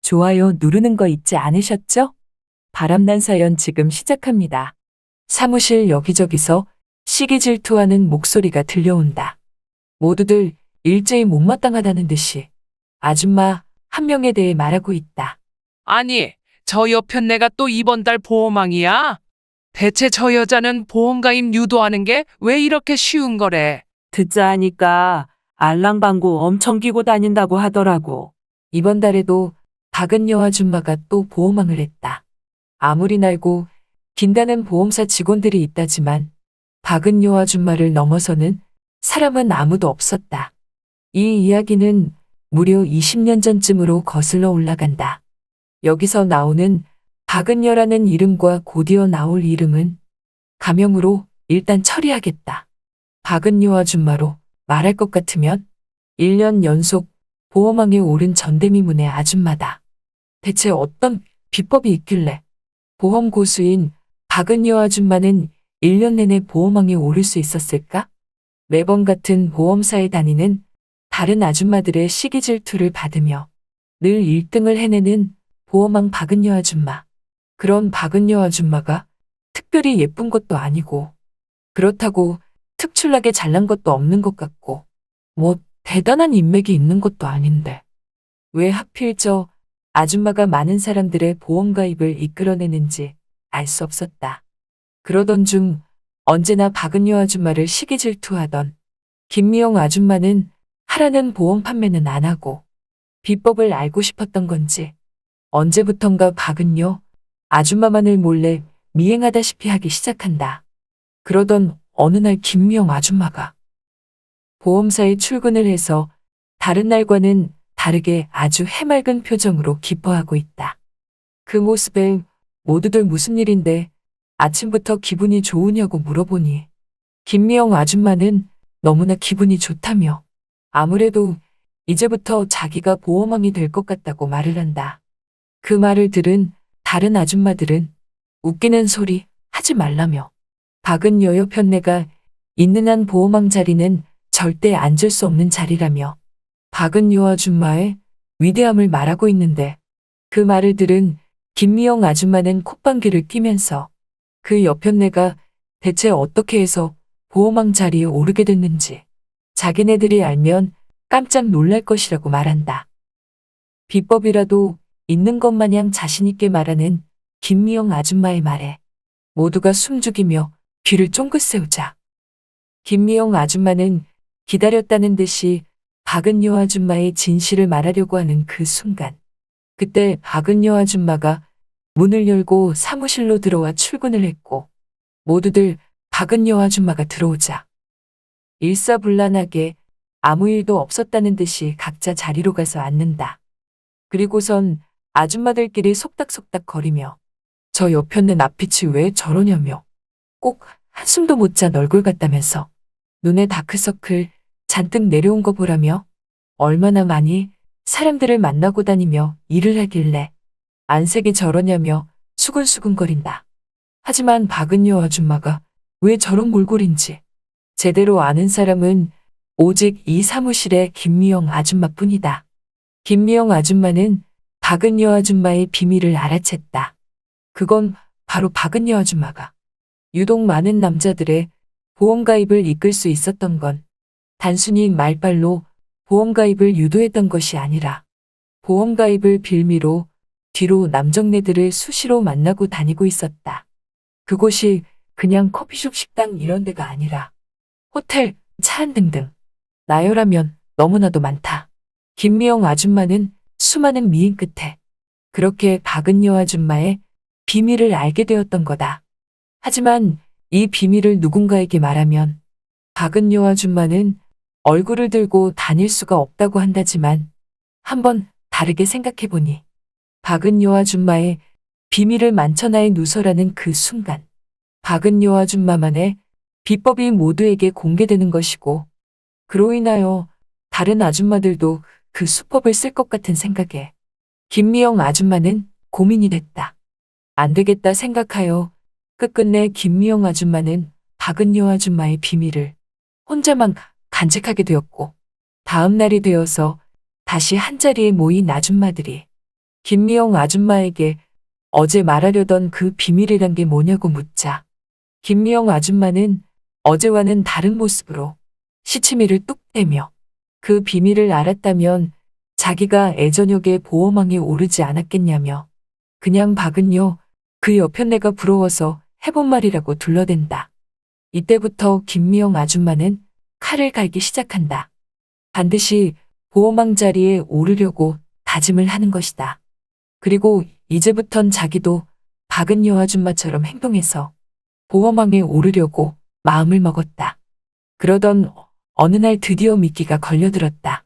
좋아요 누르는 거 잊지 않으셨죠? 바람난 사연 지금 시작합니다. 사무실 여기저기서 시기 질투하는 목소리가 들려온다. 모두들 일제히 못마땅하다는 듯이 아줌마 한 명에 대해 말하고 있다. 아니, 저 옆편네가 또 이번 달 보험왕이야? 대체 저 여자는 보험가입 유도하는 게 왜 이렇게 쉬운 거래? 듣자 하니까 알랑방구 엄청 끼고 다닌다고 하더라고. 이번 달에도 박은여 아줌마가 또 보험왕을 했다. 아무리 날고 긴다는 보험사 직원들이 있다지만 박은여 아줌마를 넘어서는 사람은 아무도 없었다. 이 이야기는 무려 20년 전쯤으로 거슬러 올라간다. 여기서 나오는 박은여라는 이름과 곧이어 나올 이름은 가명으로 일단 처리하겠다. 박은여 아줌마로 말할 것 같으면 1년 연속 보험왕에 오른 전대미문의 아줌마다. 대체 어떤 비법이 있길래 보험 고수인 박은여 아줌마는 1년 내내 보험왕에 오를 수 있었을까? 매번 같은 보험사에 다니는 다른 아줌마들의 시기 질투를 받으며 늘 1등을 해내는 보험왕 박은여 아줌마. 그런 박은여 아줌마가 특별히 예쁜 것도 아니고 그렇다고 특출나게 잘난 것도 없는 것 같고 뭐 대단한 인맥이 있는 것도 아닌데 왜 하필 저 아줌마가 많은 사람들의 보험 가입을 이끌어내는지 알 수 없었다. 그러던 중 언제나 박은여 아줌마를 시기 질투하던 김미영 아줌마는 하라는 보험 판매는 안 하고 비법을 알고 싶었던 건지 언제부턴가 박은여 아줌마만을 몰래 미행하다시피 하기 시작한다. 그러던 어느 날 김미영 아줌마가 보험사에 출근을 해서 다른 날과는 다르게 아주 해맑은 표정으로 기뻐하고 있다. 그 모습에 모두들 무슨 일인데 아침부터 기분이 좋으냐고 물어보니 김미영 아줌마는 너무나 기분이 좋다며 아무래도 이제부터 자기가 보험왕이 될 것 같다고 말을 한다. 그 말을 들은 다른 아줌마들은 웃기는 소리 하지 말라며 박은여 옆편네가 있는 한 보험왕 자리는 절대 앉을 수 없는 자리라며 박은여 아줌마의 위대함을 말하고 있는데 그 말을 들은 김미영 아줌마는 콧방귀를 뀌면서 그 옆편네가 대체 어떻게 해서 보험왕 자리에 오르게 됐는지 자기네들이 알면 깜짝 놀랄 것이라고 말한다. 비법이라도 있는 것 마냥 자신있게 말하는 김미영 아줌마의 말에 모두가 숨죽이며 귀를 쫑긋 세우자 김미영 아줌마는 기다렸다는 듯이 박은여 아줌마의 진실을 말하려고 하는 그 순간 그때 박은여 아줌마가 문을 열고 사무실로 들어와 출근을 했고 모두들 박은여 아줌마가 들어오자 일사불란하게 아무 일도 없었다는 듯이 각자 자리로 가서 앉는다. 그리고선 아줌마들끼리 속닥속닥 거리며 저 옆편네 낯빛이 왜 저러냐며 꼭 한숨도 못 잔 얼굴 같다면서 눈에 다크서클 잔뜩 내려온 거 보라며 얼마나 많이 사람들을 만나고 다니며 일을 하길래 안색이 저러냐며 수근수근거린다. 하지만 박은여 아줌마가 왜 저런 몰골인지 제대로 아는 사람은 오직 이 사무실의 김미영 아줌마뿐이다. 김미영 아줌마는 박은여 아줌마의 비밀을 알아챘다. 그건 바로 박은여 아줌마가 유독 많은 남자들의 보험가입을 이끌 수 있었던 건 단순히 말발로 보험가입을 유도했던 것이 아니라 보험가입을 빌미로 뒤로 남정네들을 수시로 만나고 다니고 있었다. 그곳이 그냥 커피숍 식당 이런 데가 아니라 호텔, 차 안 등등 나열하면 너무나도 많다. 김미영 아줌마는 수많은 미인 끝에 그렇게 박은여 아줌마의 비밀을 알게 되었던 거다. 하지만 이 비밀을 누군가에게 말하면 박은여 아줌마는 얼굴을 들고 다닐 수가 없다고 한다지만 한번 다르게 생각해보니 박은여 아줌마의 비밀을 만천하에 누설하는 그 순간 박은여 아줌마만의 비법이 모두에게 공개되는 것이고 그로 인하여 다른 아줌마들도 그 수법을 쓸 것 같은 생각에 김미영 아줌마는 고민이 됐다. 안 되겠다 생각하여 끝끝내 김미영 아줌마는 박은여 아줌마의 비밀을 혼자만 간직하게 되었고 다음 날이 되어서 다시 한자리에 모인 아줌마들이 김미영 아줌마에게 어제 말하려던 그 비밀이란 게 뭐냐고 묻자 김미영 아줌마는 어제와는 다른 모습으로 시치미를 뚝 떼며 그 비밀을 알았다면 자기가 애저녁에 보호망에 오르지 않았겠냐며 그냥 박은요 그 여편네가 부러워서 해본 말이라고 둘러댄다. 이때부터 김미영 아줌마는 칼을 갈기 시작한다. 반드시 보호망 자리에 오르려고 다짐을 하는 것이다. 그리고 이제부턴 자기도 박은여 아줌마처럼 행동해서 보호망에 오르려고 마음을 먹었다. 그러던 어느 날 드디어 미끼가 걸려들었다.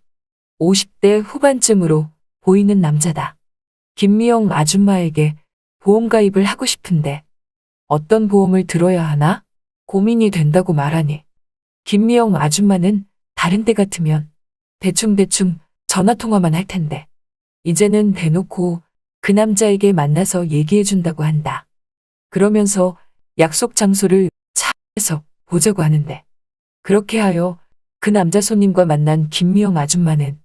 50대 후반쯤으로 보이는 남자다. 김미영 아줌마에게 보험 가입을 하고 싶은데 어떤 보험을 들어야 하나 고민이 된다고 말하니 김미영 아줌마는 다른 때 같으면 대충대충 전화통화만 할 텐데 이제는 대놓고 그 남자에게 만나서 얘기해준다고 한다. 그러면서 약속 장소를 차에서 보자고 하는데 그렇게 하여 그 남자 손님과 만난 김미영 아줌마는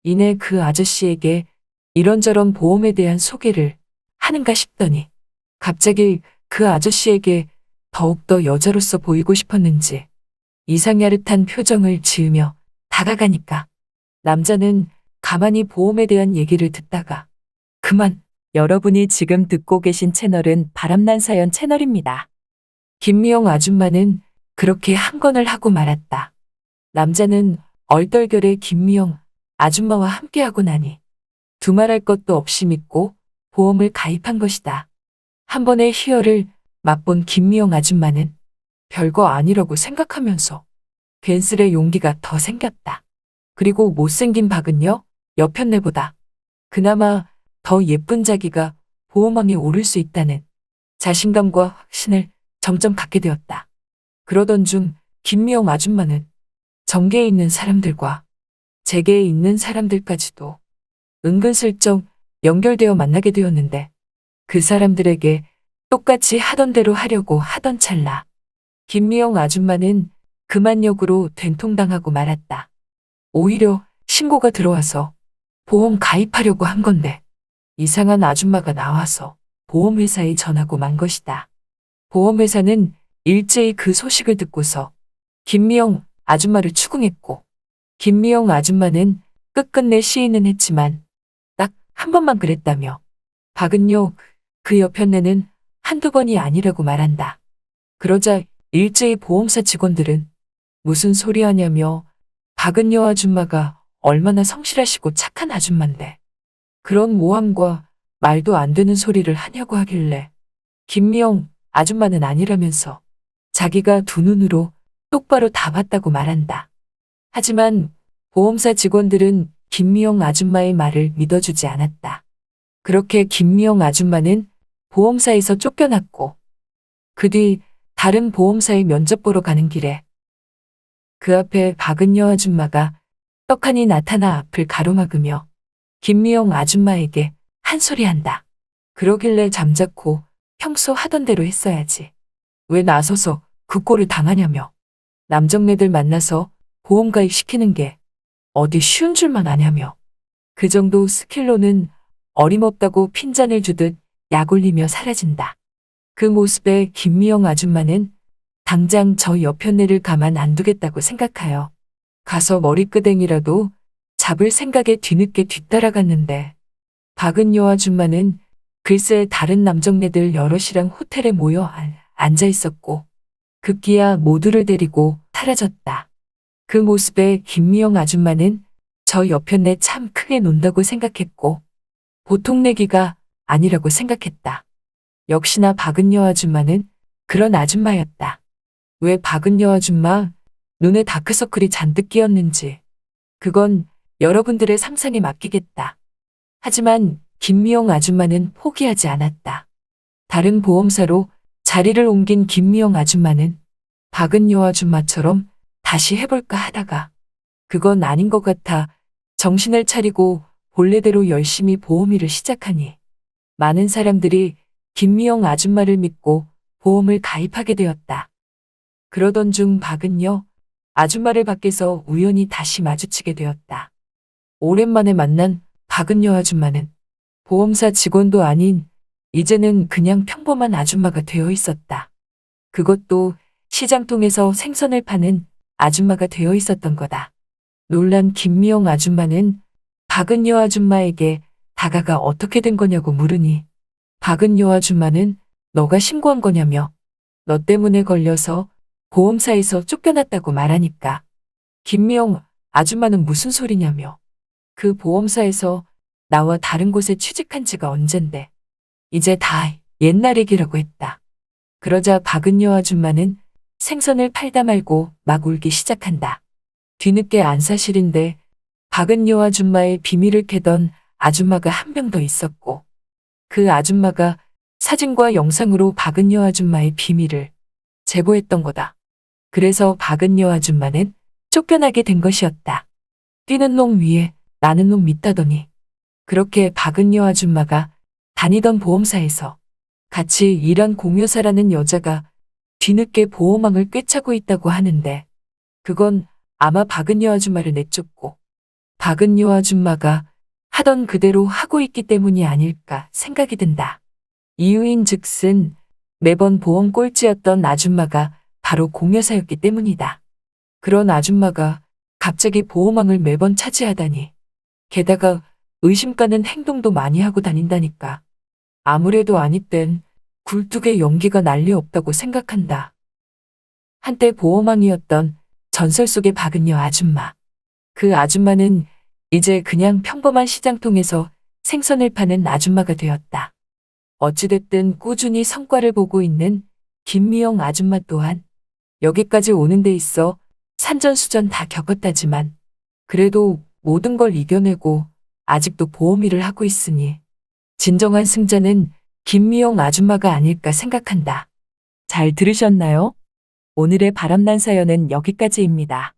이내 그 아저씨에게 이런저런 보험에 대한 소개를 하는가 싶더니 갑자기 그 아저씨에게 더욱더 여자로서 보이고 싶었는지 이상야릇한 표정을 지으며 다가가니까 남자는 가만히 보험에 대한 얘기를 듣다가 그만. 여러분이 지금 듣고 계신 채널은 바람난 사연 채널입니다. 김미영 아줌마는 그렇게 한 건을 하고 말았다. 남자는 얼떨결에 김미영 아줌마와 함께하고 나니 두말할 것도 없이 믿고 보험을 가입한 것이다. 한 번의 희열을 맛본 김미영 아줌마는 별거 아니라고 생각하면서 괜스레 용기가 더 생겼다. 그리고 못생긴 박은요 여편네보다 그나마 더 예쁜 자기가 보호망에 오를 수 있다는 자신감과 확신을 점점 갖게 되었다. 그러던 중 김미영 아줌마는 정계에 있는 사람들과 재계에 있는 사람들까지도 은근슬쩍 연결되어 만나게 되었는데 그 사람들에게 똑같이 하던 대로 하려고 하던 찰나 김미영 아줌마는 그만역으로 된통당하고 말았다. 오히려 신고가 들어와서 보험 가입하려고 한 건데 이상한 아줌마가 나와서 보험회사에 전하고 만 것이다. 보험회사는 일제히 그 소식을 듣고서 김미영 아줌마를 추궁했고 김미영 아줌마는 끝끝내 시인은 했지만 딱 한 번만 그랬다며 박은요 그 여편네는 한두 번이 아니라고 말한다. 그러자 일제히 보험사 직원들은 무슨 소리 하냐며 박은여 아줌마가 얼마나 성실하시고 착한 아줌마인데 그런 모함과 말도 안 되는 소리를 하냐고 하길래 김미영 아줌마는 아니라면서 자기가 두 눈으로 똑바로 다 봤다고 말한다. 하지만 보험사 직원들은 김미영 아줌마의 말을 믿어주지 않았다. 그렇게 김미영 아줌마는 보험사에서 쫓겨났고 그 뒤 다른 보험사에 면접 보러 가는 길에 그 앞에 박은여 아줌마가 떡하니 나타나 앞을 가로막으며 김미영 아줌마에게 한 소리 한다. 그러길래 잠자코 평소 하던 대로 했어야지. 왜 나서서 그 꼴을 당하냐며. 남정네들 만나서 보험 가입시키는 게 어디 쉬운 줄만 아냐며. 그 정도 스킬로는 어림없다고 핀잔을 주듯 약 올리며 사라진다. 그 모습에 김미영 아줌마는 당장 저 여편네를 가만 안 두겠다고 생각하여 가서 머리끄댕이라도 잡을 생각에 뒤늦게 뒤따라갔는데 박은여 아줌마는 글쎄 다른 남정네들 여럿이랑 호텔에 모여 앉아 있었고 급기야 모두를 데리고 사라졌다. 그 모습에 김미영 아줌마는 저 여편네 참 크게 논다고 생각했고 보통 내기가 아니라고 생각했다. 역시나 박은여 아줌마는 그런 아줌마였다. 왜 박은여 아줌마 눈에 다크서클이 잔뜩 끼었는지 그건 여러분들의 상상에 맡기겠다. 하지만 김미영 아줌마는 포기하지 않았다. 다른 보험사로 자리를 옮긴 김미영 아줌마는 박은여 아줌마처럼 다시 해볼까 하다가 그건 아닌 것 같아 정신을 차리고 본래대로 열심히 보험 일을 시작하니 많은 사람들이 김미영 아줌마를 믿고 보험을 가입하게 되었다. 그러던 중 박은여 아줌마를 밖에서 우연히 다시 마주치게 되었다. 오랜만에 만난 박은여 아줌마는 보험사 직원도 아닌 이제는 그냥 평범한 아줌마가 되어 있었다. 그것도 시장통에서 생선을 파는 아줌마가 되어 있었던 거다. 놀란 김미영 아줌마는 박은여 아줌마에게 다가가 어떻게 된 거냐고 물으니 박은여 아줌마는 너가 신고한 거냐며 너 때문에 걸려서 보험사에서 쫓겨났다고 말하니까 김미영 아줌마는 무슨 소리냐며 그 보험사에서 나와 다른 곳에 취직한 지가 언젠데 이제 다 옛날 얘기라고 했다. 그러자 박은여 아줌마는 생선을 팔다 말고 막 울기 시작한다. 뒤늦게 안사실인데 박은여 아줌마의 비밀을 캐던 아줌마가 한 명 더 있었고 그 아줌마가 사진과 영상으로 박은여 아줌마의 비밀을 제보했던 거다. 그래서 박은여 아줌마는 쫓겨나게 된 것이었다. 뛰는 놈 위에 나는 놈 밑다더니 그렇게 박은여 아줌마가 다니던 보험사에서 같이 일한 공여사라는 여자가 뒤늦게 보호망을 꿰차고 있다고 하는데 그건 아마 박은여 아줌마를 내쫓고 박은여 아줌마가 하던 그대로 하고 있기 때문이 아닐까 생각이 든다. 이유인 즉슨 매번 보험 꼴찌였던 아줌마가 바로 공여사였기 때문이다. 그런 아줌마가 갑자기 보호망을 매번 차지하다니. 게다가 의심 가는 행동도 많이 하고 다닌다니까. 아무래도 아니 땐 굴뚝에 연기가 난리 없다고 생각한다. 한때 보호망이었던 전설 속의 박은여 아줌마. 그 아줌마는 이제 그냥 평범한 시장통에서 생선을 파는 아줌마가 되었다. 어찌됐든 꾸준히 성과를 보고 있는 김미영 아줌마 또한 여기까지 오는 데 있어 산전수전 다 겪었다지만 그래도 모든 걸 이겨내고 아직도 보험 일을 하고 있으니 진정한 승자는 김미영 아줌마가 아닐까 생각한다. 잘 들으셨나요? 오늘의 바람난 사연은 여기까지입니다.